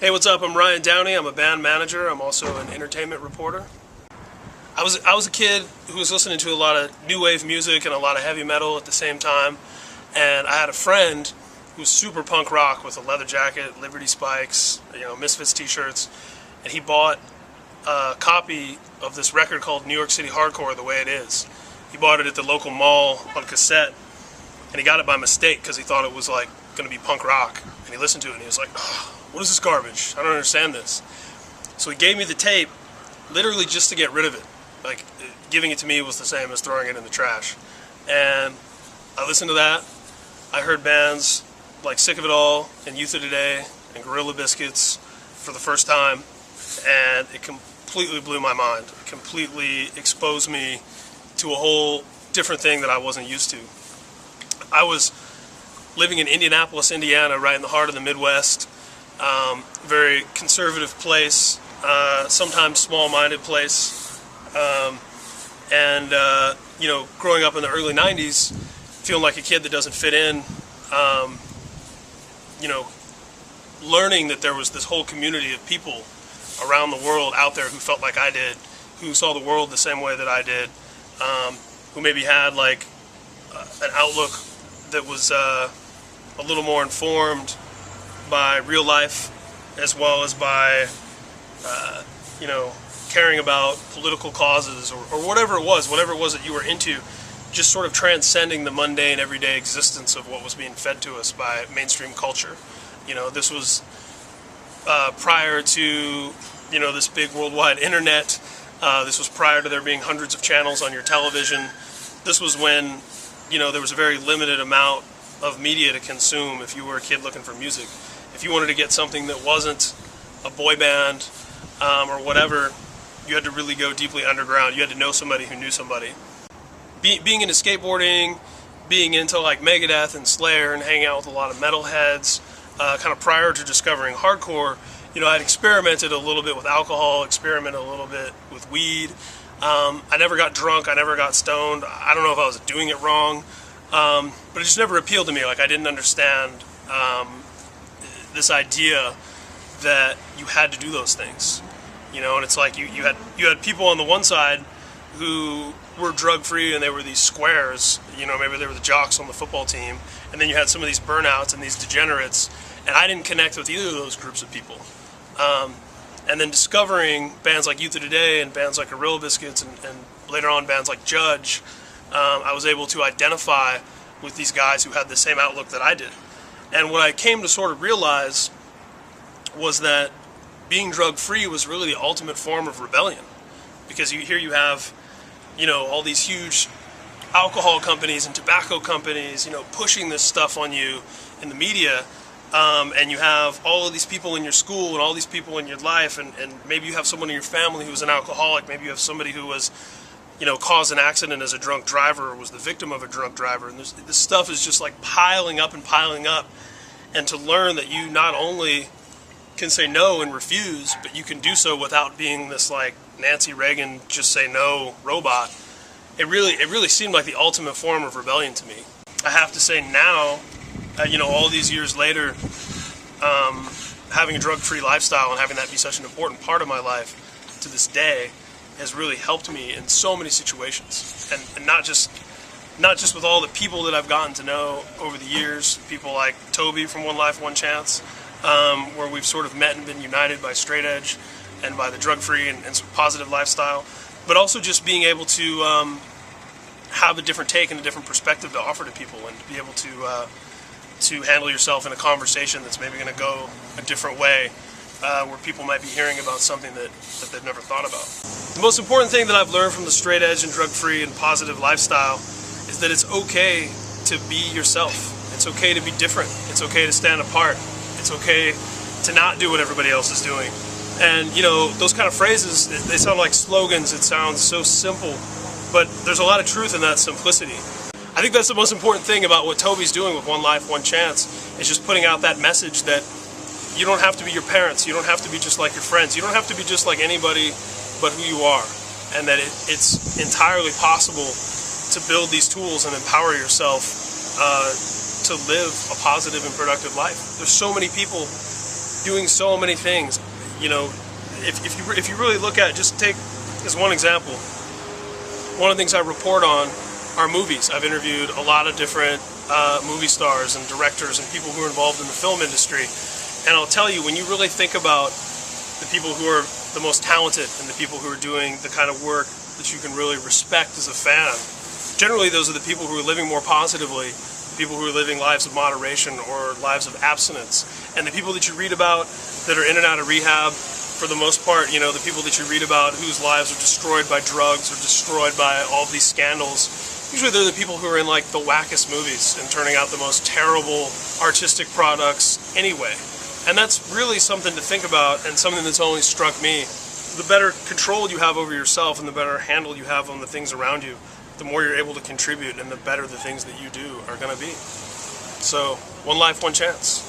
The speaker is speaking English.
Hey, what's up? I'm Ryan Downey. I'm a band manager. I'm also an entertainment reporter. I was a kid who was listening to a lot of new wave music and a lot of heavy metal at the same time, and I had a friend who was super punk rock with a leather jacket, Liberty Spikes, Misfits t-shirts, and he bought a copy of this record called New York City Hardcore The Way It Is. He bought it at the local mall on cassette, and he got it by mistake because he thought it was like going to be punk rock, and he listened to it and he was like, oh, what is this garbage? I don't understand this. So he gave me the tape literally just to get rid of it. Like, giving it to me was the same as throwing it in the trash. And I listened to that. I heard bands like Sick of It All and Youth of Today and Gorilla Biscuits for the first time, and it completely blew my mind. It completely exposed me to a whole different thing that I wasn't used to. I was living in Indianapolis, Indiana, right in the heart of the Midwest. Very conservative place, sometimes small-minded place, growing up in the early 90s, feeling like a kid that doesn't fit in, learning that there was this whole community of people around the world out there who felt like I did, who saw the world the same way that I did, who maybe had like an outlook that was a little more informed by real life, as well as by, caring about political causes or whatever it was that you were into, just sort of transcending the mundane, everyday existence of what was being fed to us by mainstream culture. This was prior to, this big worldwide internet. This was prior to there being hundreds of channels on your television. This was when, there was a very limited amount of media to consume if you were a kid looking for music. If you wanted to get something that wasn't a boy band or whatever, you had to really go deeply underground. You had to know somebody who knew somebody. Being into skateboarding, being into like Megadeth and Slayer and hanging out with a lot of metalheads, kind of prior to discovering hardcore, I'd experimented a little bit with alcohol, experimented a little bit with weed. I never got drunk, I never got stoned. I don't know if I was doing it wrong, but it just never appealed to me. Like, I didn't understand this idea that you had to do those things, and it's like you had people on the one side who were drug-free and they were these squares, maybe they were the jocks on the football team, and then you had some of these burnouts and these degenerates, and I didn't connect with either of those groups of people. And then discovering bands like Youth of Today and bands like Gorilla Biscuits and later on bands like Judge, I was able to identify with these guys who had the same outlook that I did. And what I came to sort of realize was that being drug-free was really the ultimate form of rebellion. Because here you have, all these huge alcohol companies and tobacco companies, pushing this stuff on you in the media, and you have all of these people in your school and all these people in your life, and maybe you have someone in your family who's an alcoholic, maybe you have somebody who was, caused an accident as a drunk driver or was the victim of a drunk driver, and this stuff is just like piling up and piling up. And to learn that you not only can say no and refuse, but you can do so without being this like Nancy Reagan just say no robot, it really seemed like the ultimate form of rebellion to me. I have to say now, all these years later, having a drug-free lifestyle and having that be such an important part of my life to this day has really helped me in so many situations, and not just with all the people that I've gotten to know over the years, people like Toby from One Life, One Chance, where we've sort of met and been united by straight edge and by the drug-free and positive lifestyle, but also just being able to have a different take and a different perspective to offer to people, and to be able to handle yourself in a conversation that's maybe going to go a different way, where people might be hearing about something that they've never thought about. The most important thing that I've learned from the straight edge and drug-free and positive lifestyle is that it's okay to be yourself. It's okay to be different. It's okay to stand apart. It's okay to not do what everybody else is doing. And those kind of phrases, they sound like slogans. It sounds so simple, but there's a lot of truth in that simplicity. I think that's the most important thing about what Toby's doing with One Life, One Chance, is just putting out that message that you don't have to be your parents, you don't have to be just like your friends, you don't have to be just like anybody but who you are, and that it's entirely possible to build these tools and empower yourself to live a positive and productive life. There's so many people doing so many things. You know, if you really look at, just take as one example, one of the things I report on are movies. I've interviewed a lot of different movie stars and directors and people who are involved in the film industry, and I'll tell you, when you really think about the people who are the most talented and the people who are doing the kind of work that you can really respect as a fan, generally those are the people who are living more positively, people who are living lives of moderation or lives of abstinence. And the people that you read about that are in and out of rehab, for the most part, you know, the people that you read about whose lives are destroyed by drugs or destroyed by all these scandals, usually they're the people who are in like the wackest movies and turning out the most terrible artistic products anyway. And that's really something to think about, and something that's only struck me. The better control you have over yourself and the better handle you have on the things around you, the more you're able to contribute and the better the things that you do are going to be. So, one life, one chance.